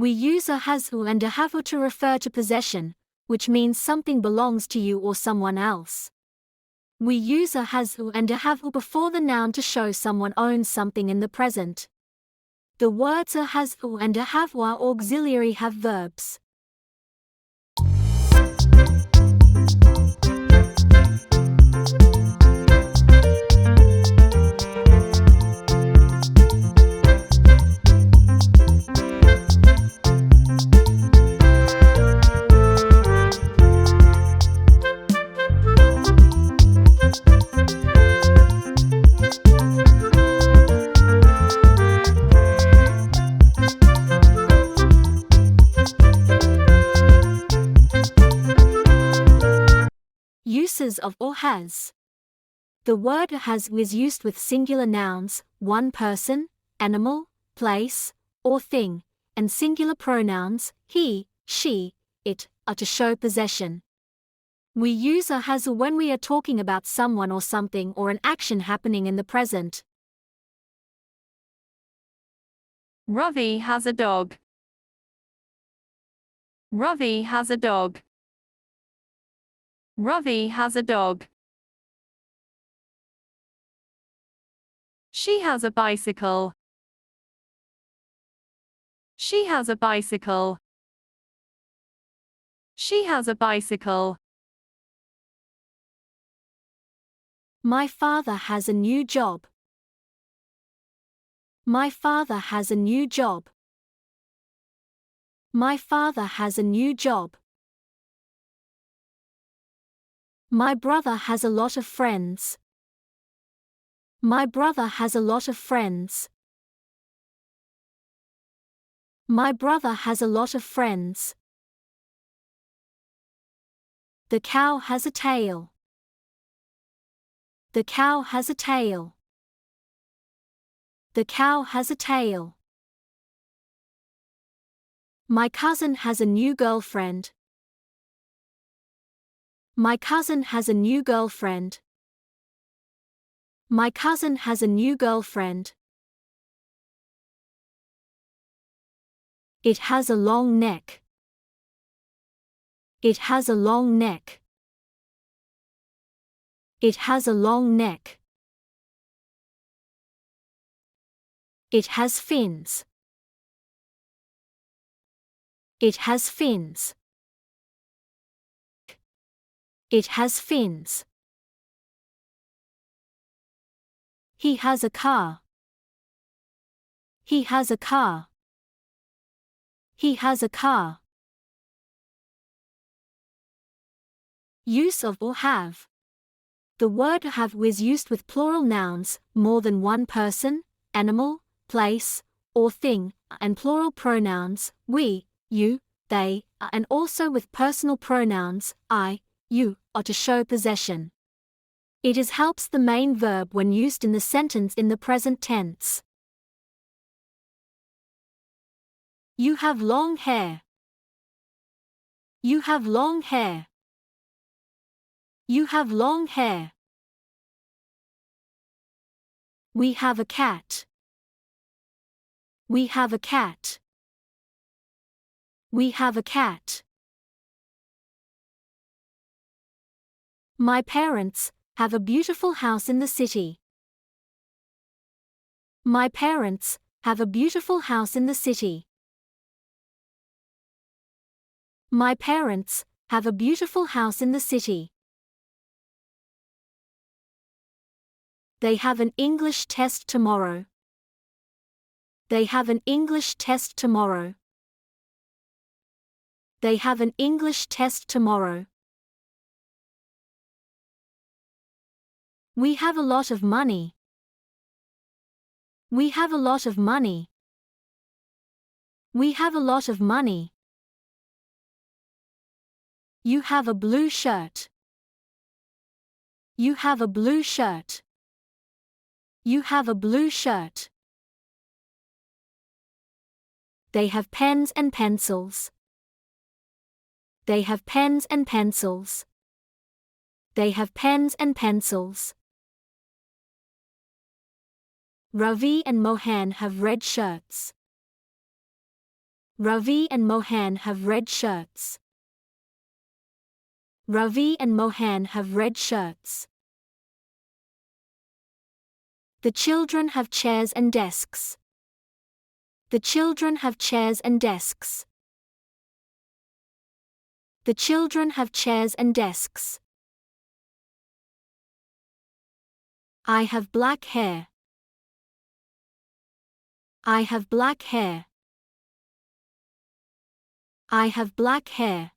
We use a has and a have to refer to possession, which means something belongs to you or someone else. We use a has and a have before the noun to show someone owns something in the present. The words a has and a have are auxiliary have verbs. Uses of or has. The word has is used with singular nouns, one person, animal, place, or thing, and singular pronouns, he, she, it, are to show possession. We use a has when we are talking about someone or something or an action happening in the present. Ravi has a dog. Ravi has a dog. Ravi has a dog. She has a bicycle. She has a bicycle. She has a bicycle. My father has a new job. My father has a new job. My father has a new job. My brother has a lot of friends. My brother has a lot of friends. My brother has a lot of friends. The cow has a tail. The cow has a tail. The cow has a tail. My cousin has a new girlfriend. My cousin has a new girlfriend. My cousin has a new girlfriend. It has a long neck. It has a long neck. It has a long neck. It has fins. It has fins. It has fins. He has a car. He has a car. He has a car. Use of or have. The word have is used with plural nouns, more than one person, animal, place, or thing, and plural pronouns, we, you, they, and also with personal pronouns, I, you, are to show possession. It helps the main verb when used in the sentence in the present tense. You have long hair. You have long hair. You have long hair. We have a cat. We have a cat. We have a cat. My parents have a beautiful house in the city. My parents have a beautiful house in the city. My parents have a beautiful house in the city. They have an English test tomorrow. They have an English test tomorrow. They have an English test tomorrow. We have a lot of money. We have a lot of money. We have a lot of money. You have a blue shirt. You have a blue shirt. You have a blue shirt. They have pens and pencils. They have pens and pencils. They have pens and pencils. Ravi and Mohan have red shirts. Ravi and Mohan have red shirts. Ravi and Mohan have red shirts. The children have chairs and desks. The children have chairs and desks. The children have chairs and desks. I have black hair. I have black hair. I have black hair.